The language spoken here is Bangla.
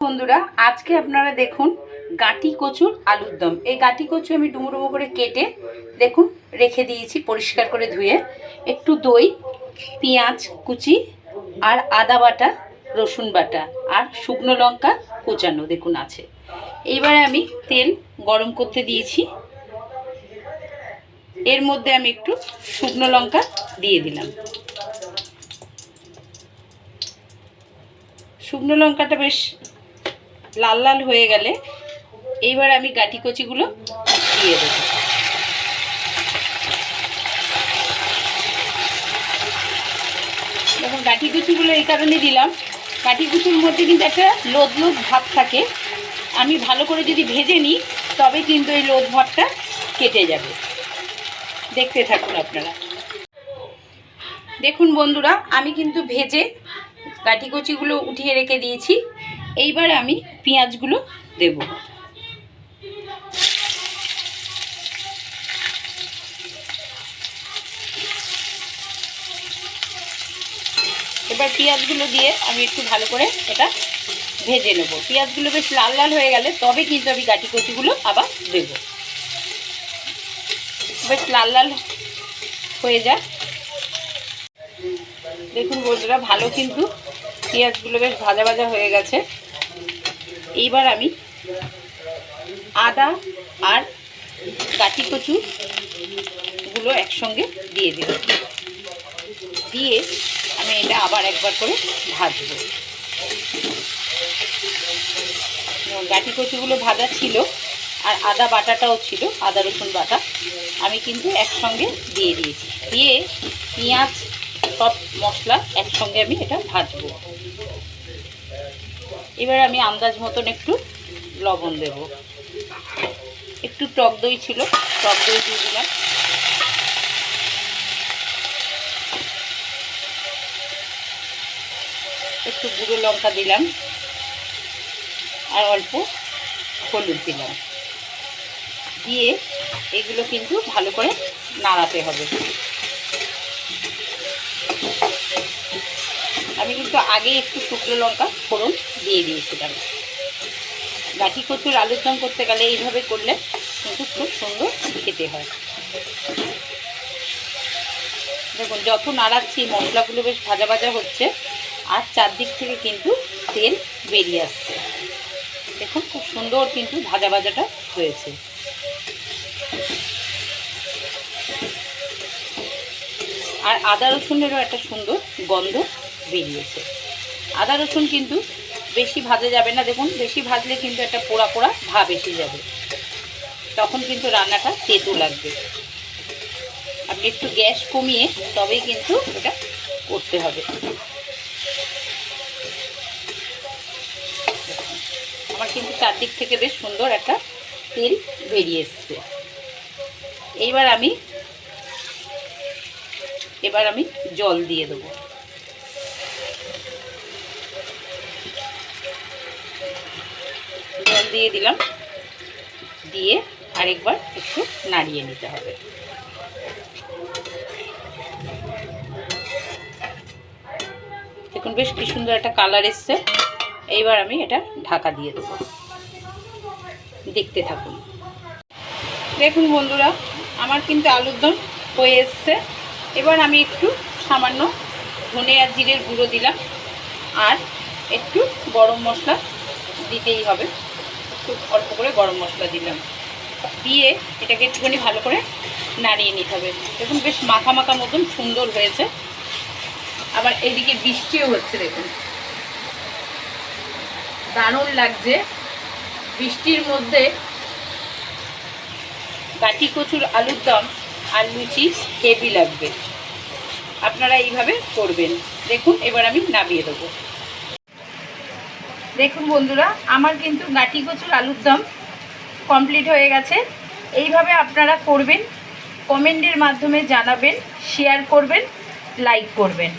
বন্ধুরা আজকে আপনারা দেখুন গাঁটি কচুর আলুর দম। এই গাঁটি কচু আমি ডুমো ডুমো করে কেটে দেখুন রেখে দিয়েছি পরিষ্কার করে ধুয়ে। একটু দই, পেঁয়াজ কুচি আর আদা বাটা, রসুন বাটা আর শুকনো লঙ্কা কোচানো দেখুন আছে। এইবারে আমি তেল গরম করতে দিয়েছি, এর মধ্যে আমি একটু শুকনো লঙ্কা দিয়ে দিলাম। শুকনো লঙ্কাটা বেশ লাল লাল হয়ে গেলে এইবার আমি গাঁটি কচিগুলো দিয়ে দেব। দেখুন গাঁটি কচিগুলো এই কারণে দিলাম, গাঁটি কচুর মধ্যে কিন্তু একটা লোদ লোদ ভাব থাকে। আমি ভালো করে যদি ভেজে নিই তবে কিন্তু এই লোদ ভাবটা কেটে যাবে। দেখতে থাকুন আপনারা। দেখুন বন্ধুরা আমি কিন্তু ভেজে গাঁটি কচিগুলো উঠিয়ে রেখে দিয়েছি। এইবার আমি পেঁয়াজগুলো দেব। এবার পেঁয়াজগুলো দিয়ে আমি একটু ভালো করে এটা ভেজে নেব। পেঁয়াজগুলো বেশ লাল লাল হয়ে গেলে তবে কিন্তু আমি গাঁটি কচিগুলো আবার দেব। বেশ লাল লাল হয়ে যায়। দেখুন বন্ধুরা ভালো কিন্তু পেঁয়াজগুলো বেশ ভাজা ভাজা হয়ে গেছে। এইবার আমি আদা আর গাঁটি কচুগুলো একসঙ্গে দিয়ে দেব। দিয়ে আমি এটা আবার একবার করে ভাজবো। গাঁটি কচুগুলো ভাজা ছিল আর আদা বাটাটাও ছিল, আদা রসুন বাটা আমি কিন্তু একসঙ্গে দিয়ে দিয়েছি। দিয়ে পেঁয়াজ সব মশলা একসঙ্গে আমি এটা ভাজবো। এবার আমি আন্দাজ মতন একটু লবণ দেব। একটু টক দই ছিল, টক দই দিয়ে দিলাম। একটু গুঁড়ো লঙ্কা দিলাম আর অল্প হলুদ দিলাম। দিয়ে এগুলো কিন্তু ভালো করে নাড়াতে হবে। আমি কিন্তু আগে একটু শুকনো লঙ্কা ফোড়ন দিয়ে দিয়েছিলাম। গাঁটি কচুর আলুর দম করতে গেলে এইভাবে করলে কিন্তু খুব সুন্দর খেতে হয়। দেখুন যত নাড়াচ্ছি মশলাগুলো বেশ ভাজা ভাজা হচ্ছে আর চারদিক থেকে কিন্তু তেল বেরিয়ে আসছে। দেখুন খুব সুন্দর কিন্তু ভাজা ভাজাটা হয়েছে। আর আদা রসুনেরও একটা সুন্দর গন্ধ বেরিয়েছে। আদা রসুন কিন্তু বেশি ভাজা যাবে না। দেখুন বেশি ভাজলে কিন্তু একটা পোড়া পোড়া ভাব এসে যাবে, তখন কিন্তু রান্নাটা তেতো লাগবে। আপনি একটু গ্যাস কমিয়ে তবেই কিন্তু এটা করতে হবে। আমার কিন্তু চারদিক থেকে বেশ সুন্দর একটা তেল বেরিয়ে এসছে। এবার আমি জল দিয়ে দেবো। জল দিয়ে দিলাম, দিয়ে আরেকবার একটু নাড়িয়ে নিতে হবে। দেখুন বেশ কি সুন্দর একটা কালার এসছে। এইবার আমি এটা ঢাকা দিয়ে দেবো। দেখতে থাকুন। দেখুন বন্ধুরা আমার কিন্তু আলুর দম হয়ে এসছে। এবার আমি একটু সামান্য ধনে আর জিরের গুঁড়ো দিলাম আর একটু গরম মশলা দিতেই হবে। একটু অল্প করে গরম মশলা দিলাম। দিয়ে এটাকে একটুখানি ভালো করে নাড়িয়ে নিতে হবে। দেখুন বেশ মাখা মাখা মতন সুন্দর হয়েছে। আবার এইদিকে বৃষ্টিও হচ্ছে, দেখুন দারুণ লাগছে। বৃষ্টির মধ্যে গাঁটি কচুর আলুর দম আর লুচি হেভি লাগবে। আপনারা এইভাবে করবেন। দেখুন এবার আমি নামিয়ে দেবো। দেখুন বন্ধুরা আমার কিন্তু গাঁটি কচুর আলুর দম কমপ্লিট হয়ে গেছে। এইভাবে আপনারা করবেন, কমেন্টের মাধ্যমে জানাবেন, শেয়ার করবেন, লাইক করবেন।